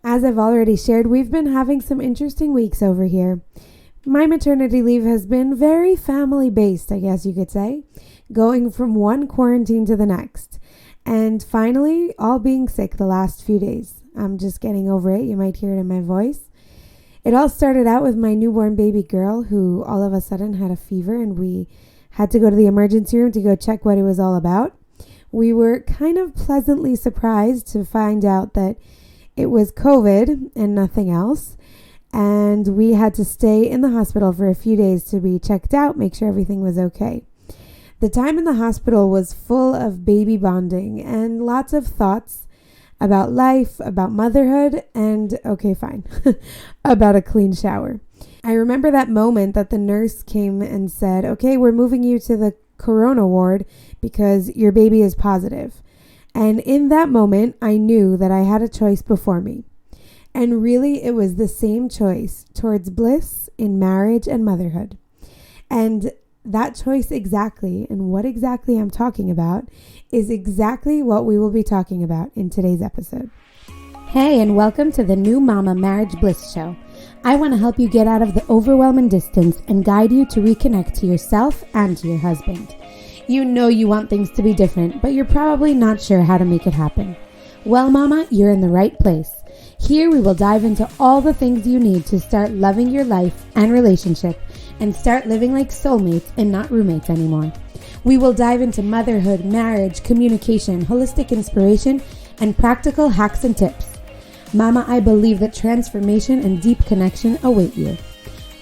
As I've already shared, we've been having some interesting weeks over here. My maternity leave has been very family-based, I guess you could say, going from one quarantine to the next. And finally, all being sick the last few days. I'm just getting over it. You might hear it in my voice. It all started out with my newborn baby girl who all of a sudden had a fever, and we had to go to the emergency room to go check what it was all about. We were kind of pleasantly surprised to find out that it was COVID and nothing else. And we had to stay in the hospital for a few days to be checked out, make sure everything was okay. The time in the hospital was full of baby bonding and lots of thoughts about life, about motherhood, and okay, fine, about a clean shower. I remember that moment that the nurse came and said, okay, we're moving you to the corona ward because your baby is positive. And in that moment, I knew that I had a choice before me. And really, it was the same choice towards bliss in marriage and motherhood. And that choice exactly, and what exactly I'm talking about, is exactly what we will be talking about in today's episode. Hey, and welcome to the New Mama Marriage Bliss Show. I want to help you get out of the overwhelm and distance and guide you to reconnect to yourself and to your husband. You know you want things to be different, but you're probably not sure how to make it happen. Well, Mama, you're in the right place. Here we will dive into all the things you need to start loving your life and relationship and start living like soulmates and not roommates anymore. We will dive into motherhood, marriage, communication, holistic inspiration, and practical hacks and tips. Mama, I believe that transformation and deep connection await you.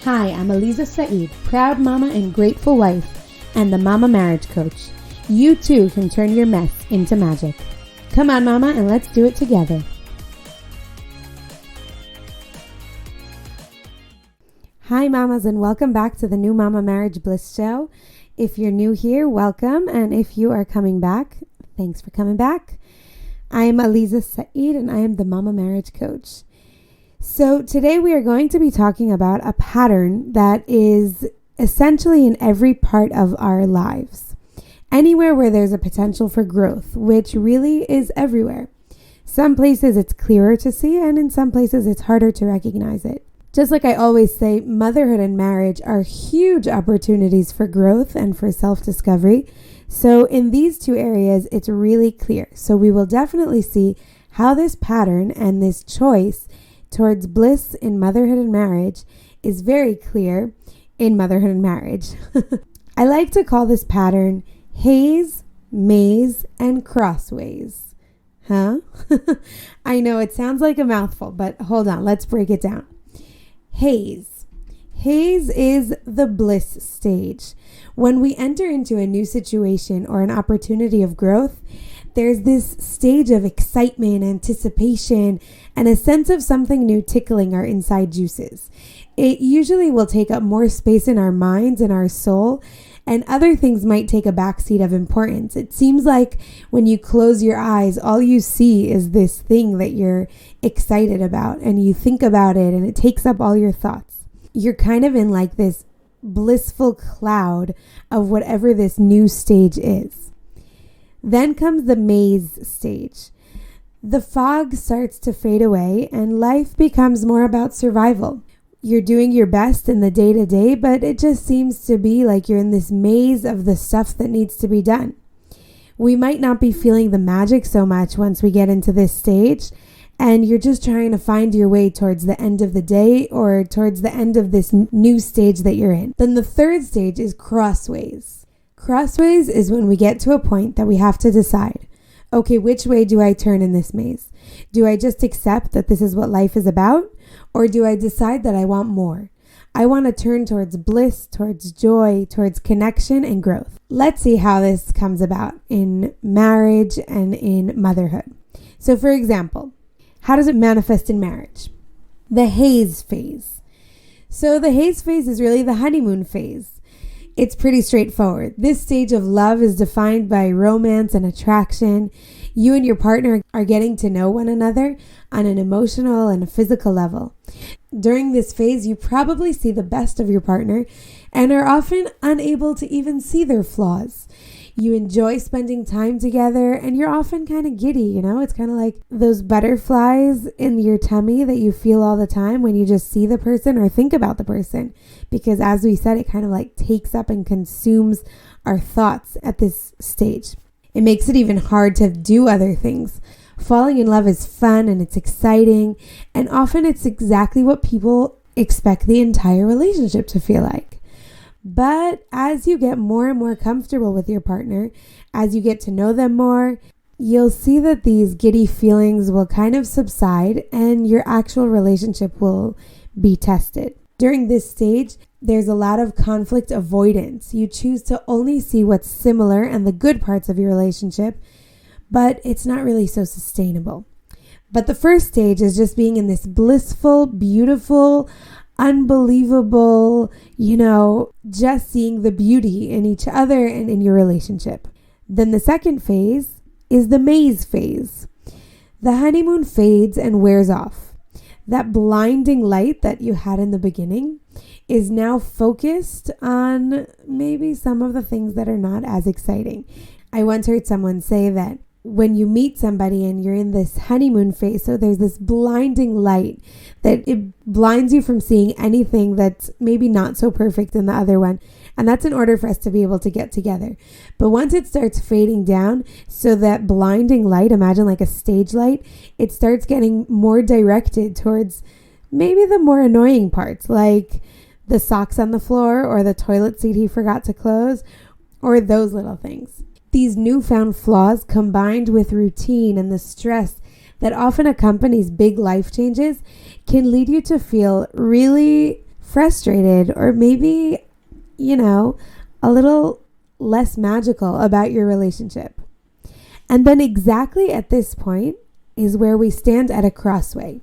Hi, I'm Aliza Saeed, proud mama and grateful wife, and the Mama Marriage Coach. You too can turn your mess into magic. Come on, Mama, and let's do it together. Hi, mamas, and welcome back to the New Mama Marriage Bliss Show. If you're new here, welcome, and if you are coming back, thanks for coming back. I am Aliza Saeed, and I am the Mama Marriage Coach. So today we are going to be talking about a pattern that is essentially in every part of our lives. Anywhere where there's a potential for growth, which really is everywhere. Some places it's clearer to see, and in some places it's harder to recognize it. Just like I always say, motherhood and marriage are huge opportunities for growth and for self-discovery. So in these two areas, it's really clear. So we will definitely see how this pattern and this choice towards bliss in motherhood and marriage is very clear in motherhood and marriage. I like to call this pattern Haze, Maze, and Crossways. Huh? I know it sounds like a mouthful, but hold on, let's break it down. Haze. Haze is the bliss stage. When we enter into a new situation or an opportunity of growth, there's this stage of excitement, anticipation, and a sense of something new tickling our inside juices. It usually will take up more space in our minds and our soul, and other things might take a backseat of importance. It seems like when you close your eyes, all you see is this thing that you're excited about, and you think about it, and it takes up all your thoughts. You're kind of in like this blissful cloud of whatever this new stage is. Then comes the maze stage. The fog starts to fade away, and life becomes more about survival. You're doing your best in the day-to-day, but it just seems to be like you're in this maze of the stuff that needs to be done. We might not be feeling the magic so much once we get into this stage, and you're just trying to find your way towards the end of the day or towards the end of this new stage that you're in. Then the third stage is Crossways. Crossways is when we get to a point that we have to decide, okay, which way do I turn in this maze? Do I just accept that this is what life is about? Or do I decide that I want more? I want to turn towards bliss, towards joy, towards connection and growth. Let's see how this comes about in marriage and in motherhood. So for example, how does it manifest in marriage? The haze phase. So the haze phase is really the honeymoon phase. It's pretty straightforward. This stage of love is defined by romance and attraction. You and your partner are getting to know one another on an emotional and a physical level. During this phase, you probably see the best of your partner and are often unable to even see their flaws. You enjoy spending time together, and you're often kind of giddy, you know? It's kind of like those butterflies in your tummy that you feel all the time when you just see the person or think about the person. Because as we said, it kind of like takes up and consumes our thoughts at this stage. It makes it even hard to do other things. Falling in love is fun and it's exciting, and often it's exactly what people expect the entire relationship to feel like. But as you get more and more comfortable with your partner, as you get to know them more, you'll see that these giddy feelings will kind of subside and your actual relationship will be tested. During this stage, there's a lot of conflict avoidance. You choose to only see what's similar and the good parts of your relationship, but it's not really so sustainable. But the first stage is just being in this blissful, beautiful, unbelievable, just seeing the beauty in each other and in your relationship. Then the second phase is the maze phase. The honeymoon fades and wears off. That blinding light that you had in the beginning is now focused on maybe some of the things that are not as exciting. I once heard someone say that when you meet somebody and you're in this honeymoon phase, so there's this blinding light that it blinds you from seeing anything that's maybe not so perfect in the other one. And that's in order for us to be able to get together. But once it starts fading down, so that blinding light, imagine like a stage light, it starts getting more directed towards maybe the more annoying parts, like the socks on the floor or the toilet seat he forgot to close, or those little things. These newfound flaws, combined with routine and the stress that often accompanies big life changes, can lead you to feel really frustrated or maybe, a little less magical about your relationship. And then exactly at this point is where we stand at a crossway.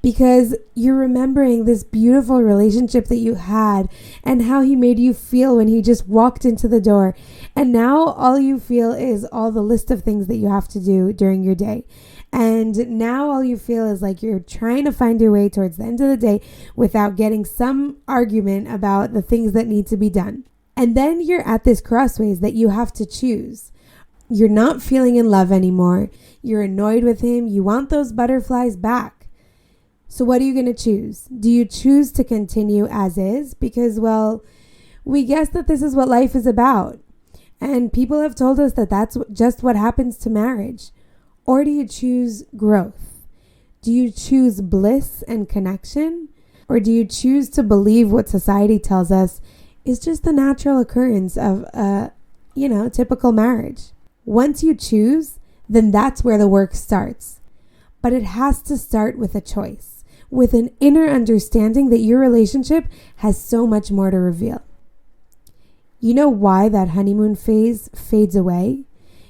Because you're remembering this beautiful relationship that you had and how he made you feel when he just walked into the door. And now all you feel is all the list of things that you have to do during your day. And now all you feel is like you're trying to find your way towards the end of the day without getting some argument about the things that need to be done. And then you're at this crossways that you have to choose. You're not feeling in love anymore. You're annoyed with him. You want those butterflies back. So what are you going to choose? Do you choose to continue as is? Because, we guess that this is what life is about. And people have told us that that's just what happens to marriage. Or do you choose growth? Do you choose bliss and connection? Or do you choose to believe what society tells us is just the natural occurrence of a, typical marriage? Once you choose, then that's where the work starts. But it has to start with a choice, with an inner understanding that your relationship has so much more to reveal. You know why that honeymoon phase fades away?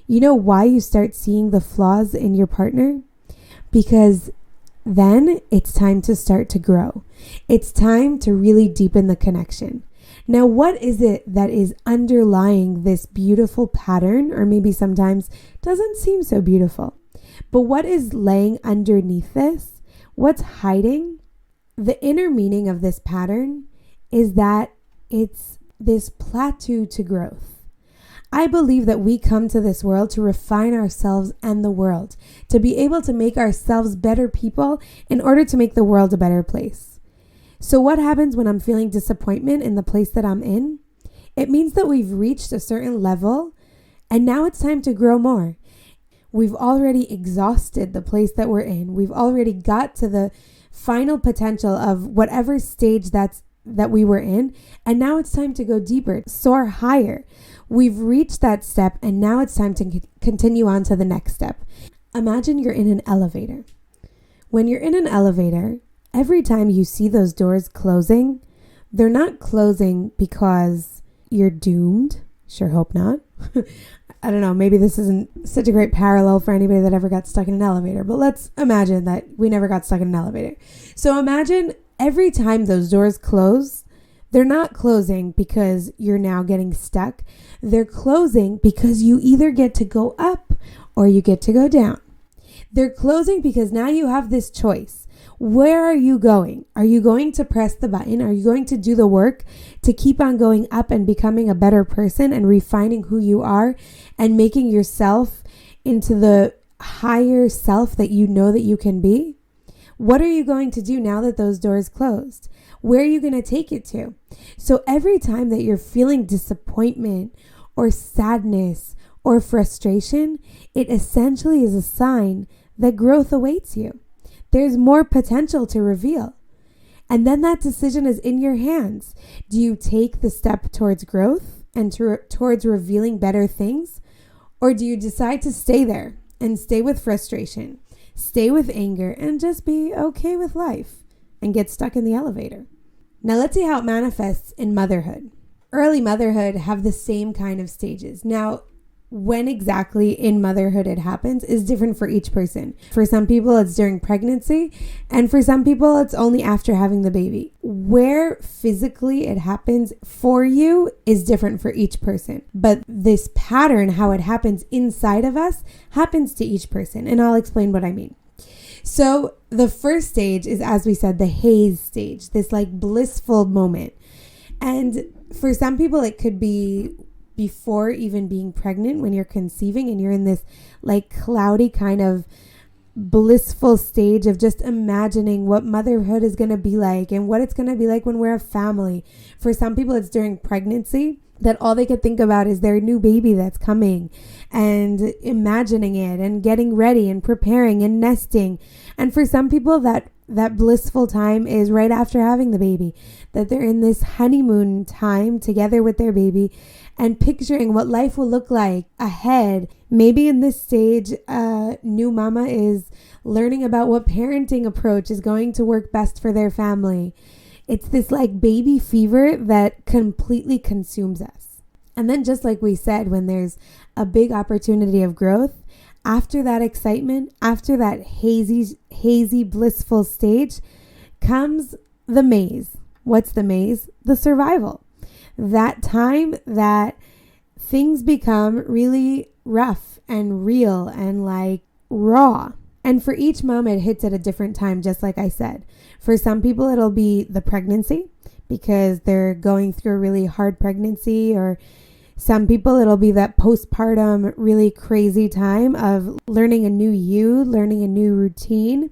You know why you start seeing the flaws in your partner? Because then it's time to start to grow. It's time to really deepen the connection. Now, what is it that is underlying this beautiful pattern, or maybe sometimes doesn't seem so beautiful? But what is laying underneath this? What's hiding? The inner meaning of this pattern is that it's this plateau to growth. I believe that we come to this world to refine ourselves and the world, to be able to make ourselves better people in order to make the world a better place. So what happens when I'm feeling disappointment in the place that I'm in? It means that we've reached a certain level and now it's time to grow more. We've already exhausted the place that we're in. We've already got to the final potential of whatever stage that we were in. And now it's time to go deeper, soar higher. We've reached that step and now it's time to continue on to the next step. Imagine you're in an elevator. When you're in an elevator, every time you see those doors closing, they're not closing because you're doomed. Sure hope not. I don't know, maybe this isn't such a great parallel for anybody that ever got stuck in an elevator, but let's imagine that we never got stuck in an elevator. So imagine every time those doors close, they're not closing because you're now getting stuck. They're closing because you either get to go up or you get to go down. They're closing because now you have this choice. Where are you going? Are you going to press the button? Are you going to do the work to keep on going up and becoming a better person and refining who you are and making yourself into the higher self that you know that you can be? What are you going to do now that those doors closed? Where are you going to take it to? So every time that you're feeling disappointment or sadness or frustration, it essentially is a sign that growth awaits you. There's more potential to reveal. And then that decision is in your hands. Do you take the step towards growth and towards revealing better things? Or do you decide to stay there and stay with frustration, stay with anger, and just be okay with life and get stuck in the elevator? Now let's see how it manifests in motherhood. Early motherhood have the same kind of stages. Now, when exactly in motherhood it happens is different for each person. For some people, it's during pregnancy, and for some people, it's only after having the baby. Where physically it happens for you is different for each person. But this pattern, how it happens inside of us, happens to each person. And I'll explain what I mean. So the first stage is, as we said, the haze stage, this like blissful moment. And for some people, it could be before even being pregnant, when you're conceiving and you're in this like cloudy kind of blissful stage of just imagining what motherhood is going to be like and what it's going to be like when we're a family. For some people, it's during pregnancy that all they could think about is their new baby that's coming and imagining it and getting ready and preparing and nesting. And for some people, that blissful time is right after having the baby, that they're in this honeymoon time together with their baby and picturing what life will look like ahead. Maybe in this stage, new mama is learning about what parenting approach is going to work best for their family. It's this like baby fever that completely consumes us. And then just like we said, when there's a big opportunity of growth, after that excitement, after that hazy, blissful stage, comes the maze. What's the maze? The survival. That time that things become really rough and real and like raw. And for each mom, it hits at a different time, just like I said. For some people, it'll be the pregnancy because they're going through a really hard pregnancy, or some people, it'll be that postpartum, really crazy time of learning a new you, learning a new routine.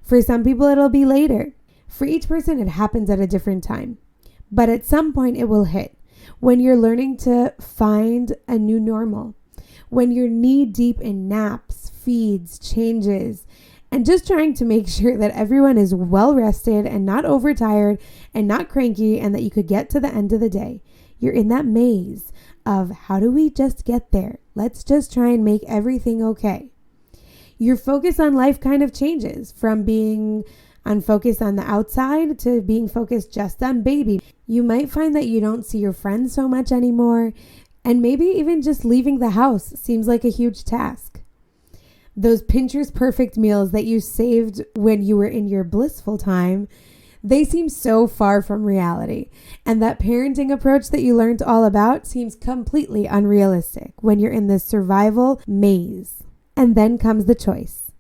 For some people, it'll be later. For each person, it happens at a different time. But at some point, it will hit when you're learning to find a new normal, when you're knee deep in naps, feeds, changes, and just trying to make sure that everyone is well rested and not overtired and not cranky, and that you could get to the end of the day. You're in that maze of how do we just get there? Let's just try and make everything okay. Your focus on life kind of changes from being unfocused on the outside to being focused just on baby. You might find that you don't see your friends so much anymore, and maybe even just leaving the house seems like a huge task. Those Pinterest perfect meals that you saved when you were in your blissful time, they seem so far from reality. And that parenting approach that you learned all about seems completely unrealistic when you're in this survival maze. And then comes the choice.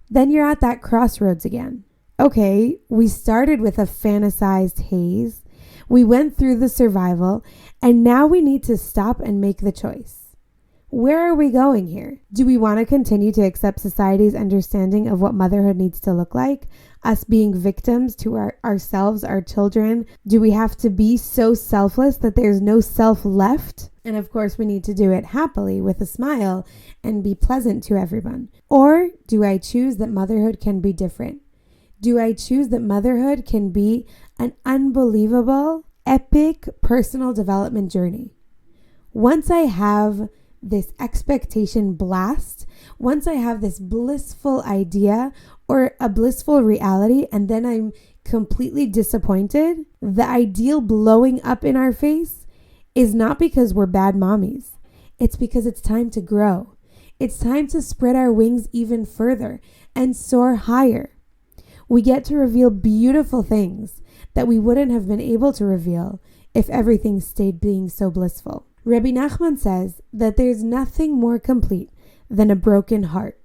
Then you're at that crossroads again. Okay, we started with a fantasized haze. We went through the survival, and now we need to stop and make the choice. Where are we going here? Do we want to continue to accept society's understanding of what motherhood needs to look like? Us being victims to ourselves, our children? Do we have to be so selfless that there's no self left? And of course, we need to do it happily with a smile and be pleasant to everyone. Or do I choose that motherhood can be different? Do I choose that motherhood can be an unbelievable, epic personal development journey? Once I have this expectation blast, once I have this blissful idea or a blissful reality, and then I'm completely disappointed, the ideal blowing up in our face is not because we're bad mommies. It's because it's time to grow. It's time to spread our wings even further and soar higher. We get to reveal beautiful things that we wouldn't have been able to reveal if everything stayed being so blissful. Rabbi Nachman says that there's nothing more complete than a broken heart.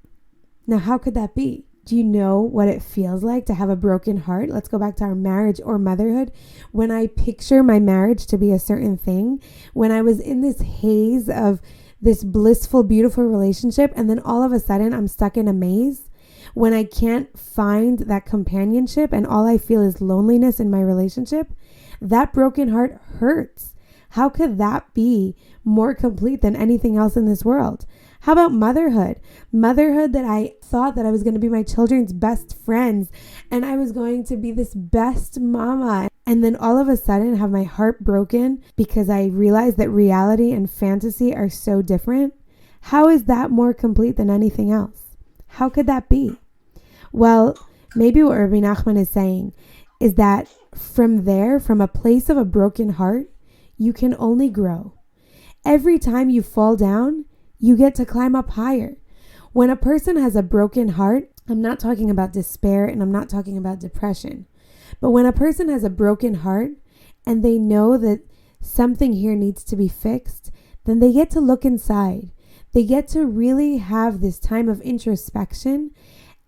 Now, how could that be? Do you know what it feels like to have a broken heart? Let's go back to our marriage or motherhood. When I picture my marriage to be a certain thing, when I was in this haze of this blissful, beautiful relationship, and then all of a sudden I'm stuck in a maze, when I can't find that companionship and all I feel is loneliness in my relationship, that broken heart hurts. How could that be more complete than anything else in this world? How about motherhood? Motherhood that I thought that I was going to be my children's best friends and I was going to be this best mama. And then all of a sudden have my heart broken because I realized that reality and fantasy are so different. How is that more complete than anything else? How could that be? Well, maybe what Rabbi Nachman is saying is that from there, from a place of a broken heart, you can only grow. Every time you fall down, you get to climb up higher. When a person has a broken heart, I'm not talking about despair and I'm not talking about depression. But when a person has a broken heart and they know that something here needs to be fixed, then they get to look inside. They get to really have this time of introspection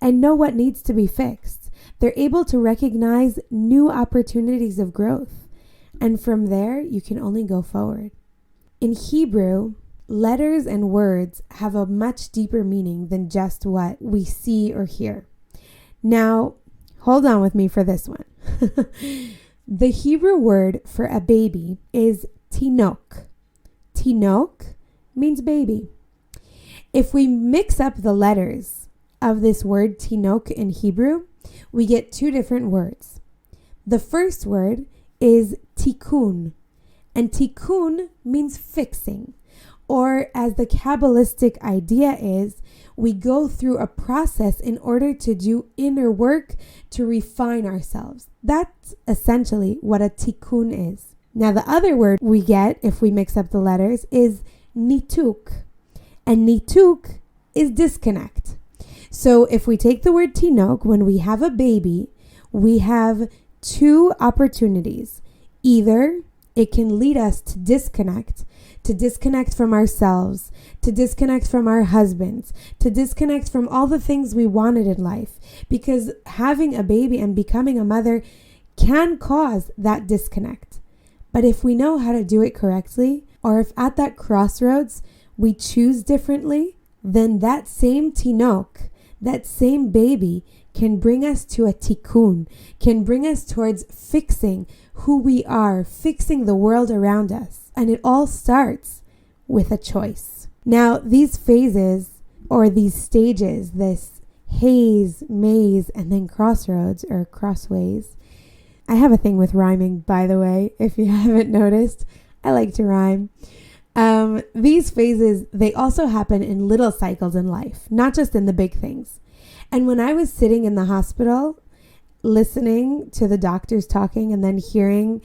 and know what needs to be fixed. They're able to recognize new opportunities of growth. And from there, you can only go forward. In Hebrew, letters and words have a much deeper meaning than just what we see or hear. Now, hold on with me for this one. The Hebrew word for a baby is tinok. Tinok means baby. If we mix up the letters of this word tinok in Hebrew, we get two different words. The first word is tikkun, and tikkun means fixing. Or as the Kabbalistic idea is, we go through a process in order to do inner work to refine ourselves. That's essentially what a tikkun is. Now the other word we get if we mix up the letters is nituk. And nituk is disconnect. So if we take the word tinok, when we have a baby, we have two opportunities. Either it can lead us to disconnect from ourselves, to disconnect from our husbands, to disconnect from all the things we wanted in life. Because having a baby and becoming a mother can cause that disconnect. But if we know how to do it correctly, or if at that crossroads we choose differently, then that same tinok, that same baby can bring us to a tikkun, can bring us towards fixing who we are, fixing the world around us. And it all starts with a choice. Now, these phases or these stages, this haze, maze, and then crossroads or crossways. I have a thing with rhyming, by the way, if you haven't noticed. I like to rhyme. These phases, they also happen in little cycles in life, not just in the big things. And when I was sitting in the hospital, listening to the doctors talking and then hearing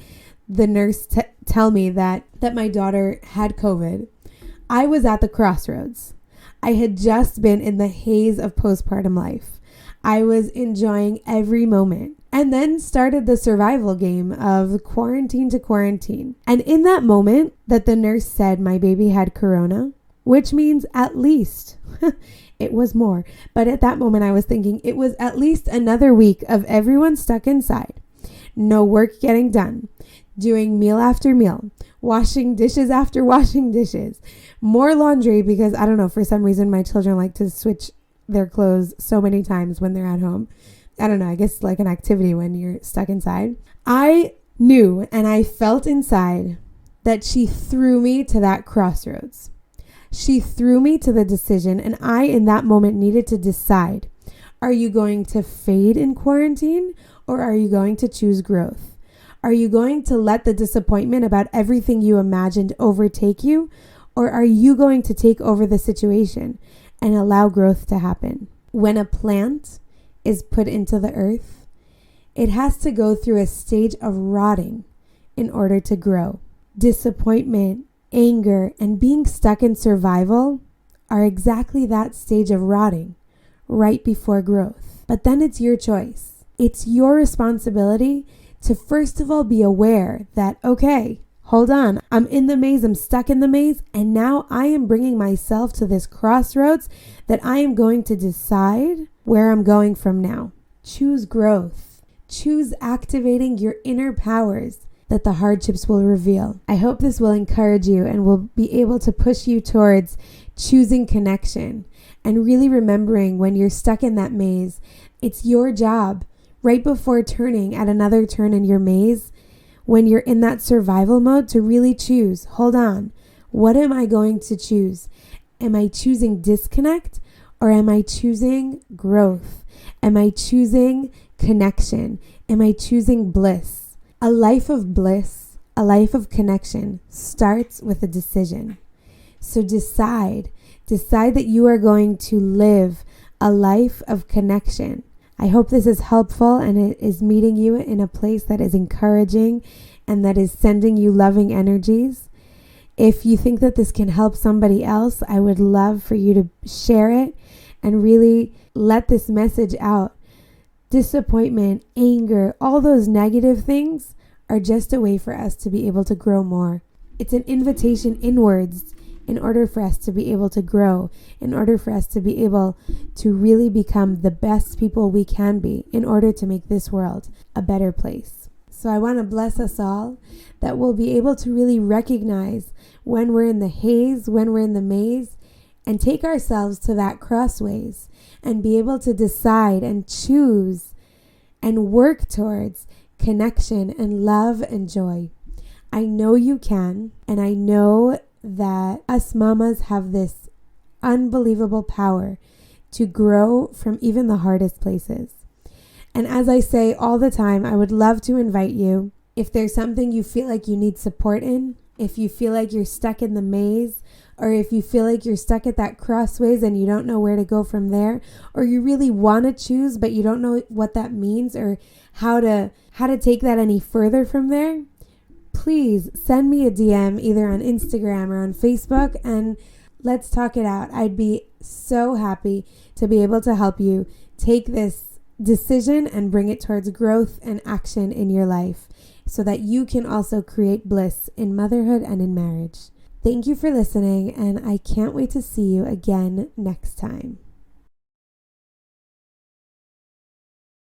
the nurse tell me that my daughter had COVID, I was at the crossroads. I had just been in the haze of postpartum life. I was enjoying every moment and then started the survival game of quarantine to quarantine. And in that moment that the nurse said my baby had corona, which means at least it was more. But at that moment I was thinking it was at least another week of everyone stuck inside. No work getting done. Doing meal after meal. Washing dishes after washing dishes. More laundry because I don't know, for some reason my children like to switch their clothes so many times when they're at home. I don't know, I guess it's like an activity when you're stuck inside. I knew and I felt inside that she threw me to that crossroads. She threw me to the decision, and I in that moment needed to decide. Are you going to fade in quarantine or are you going to choose growth? Are you going to let the disappointment about everything you imagined overtake you, or are you going to take over the situation and allow growth to happen? When a plant is put into the earth, it has to go through a stage of rotting in order to grow. Disappointment, anger, and being stuck in survival are exactly that stage of rotting right before growth. But then it's your choice. It's your responsibility to first of all be aware that, okay, hold on, I'm in the maze, I'm stuck in the maze, and now I am bringing myself to this crossroads that I am going to decide where I'm going from now. Choose growth. Choose activating your inner powers that the hardships will reveal. I hope this will encourage you and will be able to push you towards choosing connection and really remembering when you're stuck in that maze, it's your job right before turning at another turn in your maze, when you're in that survival mode, to really choose, hold on, what am I going to choose? Am I choosing disconnect or am I choosing growth? Am I choosing connection? Am I choosing bliss? A life of bliss, a life of connection starts with a decision. So decide that you are going to live a life of connection. I hope this is helpful and it is meeting you in a place that is encouraging and that is sending you loving energies. If you think that this can help somebody else, I would love for you to share it and really let this message out. Disappointment, anger, all those negative things are just a way for us to be able to grow more. It's an invitation inwards in order for us to be able to grow, in order for us to be able to really become the best people we can be, in order to make this world a better place. So I want to bless us all that we'll be able to really recognize when we're in the haze, when we're in the maze, and take ourselves to that crossways and be able to decide and choose and work towards connection and love and joy. I know you can, and I know that us mamas have this unbelievable power to grow from even the hardest places. And as I say all the time, I would love to invite you, if there's something you feel like you need support in, if you feel like you're stuck in the maze, or if you feel like you're stuck at that crossways and you don't know where to go from there, or you really want to choose but you don't know what that means or how to take that any further from there, please send me a DM either on Instagram or on Facebook and let's talk it out. I'd be so happy to be able to help you take this decision and bring it towards growth and action in your life so that you can also create bliss in motherhood and in marriage. Thank you for listening, and I can't wait to see you again next time.